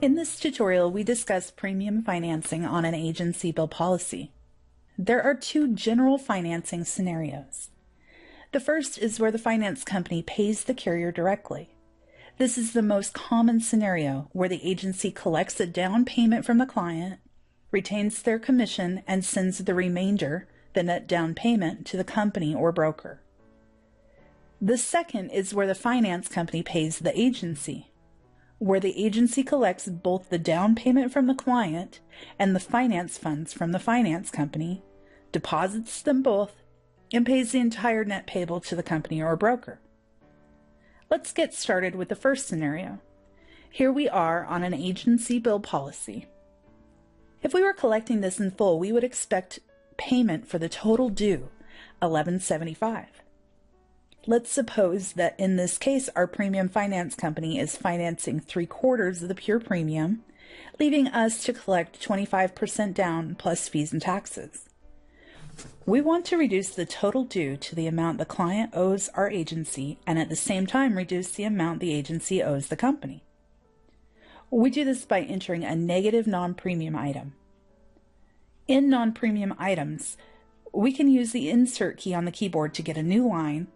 In this tutorial, we discuss premium financing on an agency bill policy. There are two general financing scenarios. The first is where the finance company pays the carrier directly. This is the most common scenario, where the agency collects a down payment from the client, retains their commission, and sends the remainder, the net down payment, to the company or broker. The second is where the finance company pays the agency, where the agency collects both the down payment from the client and the finance funds from the finance company, deposits them both, and pays the entire net payable to the company or broker. Let's get started with the first scenario. Here we are on an agency bill policy. If we were collecting this in full, we would expect payment for the total due, $11.75. Let's suppose that in this case, our premium finance company is financing 3/4 of the pure premium, leaving us to collect 25% down plus fees and taxes. We want to reduce the total due to the amount the client owes our agency and at the same time reduce the amount the agency owes the company. We do this by entering a negative non-premium item. In non-premium items, we can use the insert key on the keyboard to get a new line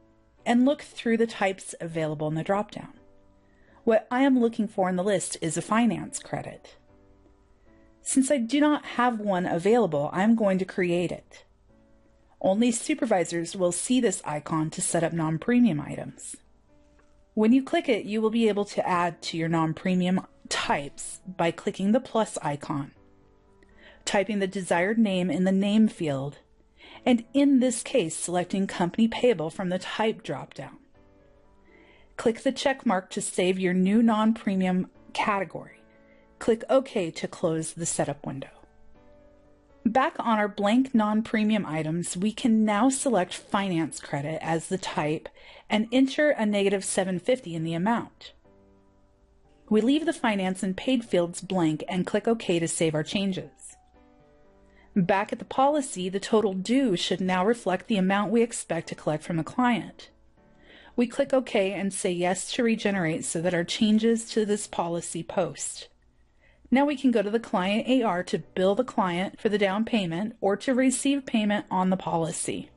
and look through the types available in the dropdown. What I am looking for in the list is a finance credit. Since I do not have one available, I'm going to create it. Only supervisors will see this icon to set up non-premium items. When you click it, you will be able to add to your non-premium types by clicking the plus icon, typing the desired name in the name field, and in this case, selecting Company Payable from the Type dropdown. Click the check mark to save your new non-premium category. Click OK to close the setup window. Back on our blank non-premium items, we can now select Finance Credit as the type and enter a -$750 in the amount. We leave the finance and paid fields blank and click OK to save our changes. Back at the policy, the total due should now reflect the amount we expect to collect from the client. We click OK and say yes to regenerate so that our changes to this policy post. Now we can go to the client AR to bill the client for the down payment or to receive payment on the policy.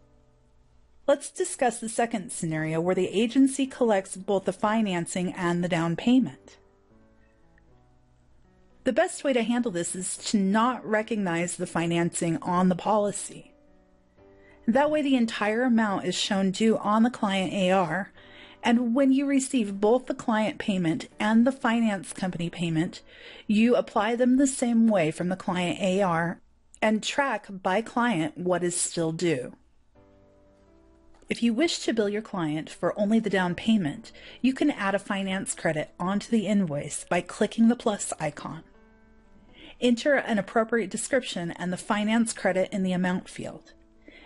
Let's discuss the second scenario where the agency collects both the financing and the down payment. The best way to handle this is to not recognize the financing on the policy. That way the entire amount is shown due on the client AR, and when you receive both the client payment and the finance company payment, you apply them the same way from the client AR and track by client what is still due. If you wish to bill your client for only the down payment, you can add a finance credit onto the invoice by clicking the plus icon. Enter an appropriate description and the finance credit in the amount field,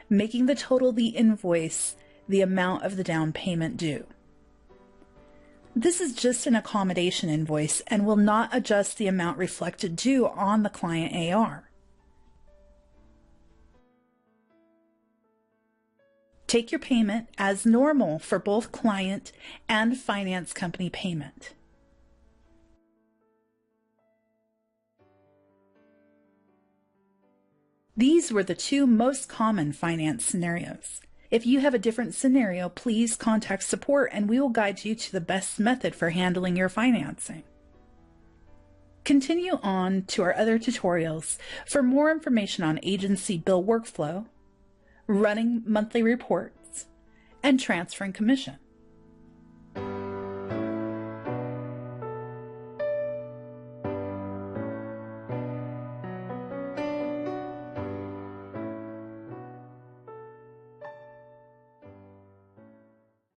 making the total the invoice the amount of the down payment due. This is just an accommodation invoice and will not adjust the amount reflected due on the client AR. Take your payment as normal for both client and finance company payment. These were the two most common finance scenarios. If you have a different scenario, please contact support and we will guide you to the best method for handling your financing. Continue on to our other tutorials for more information on agency bill workflow, running monthly reports, and transferring commission.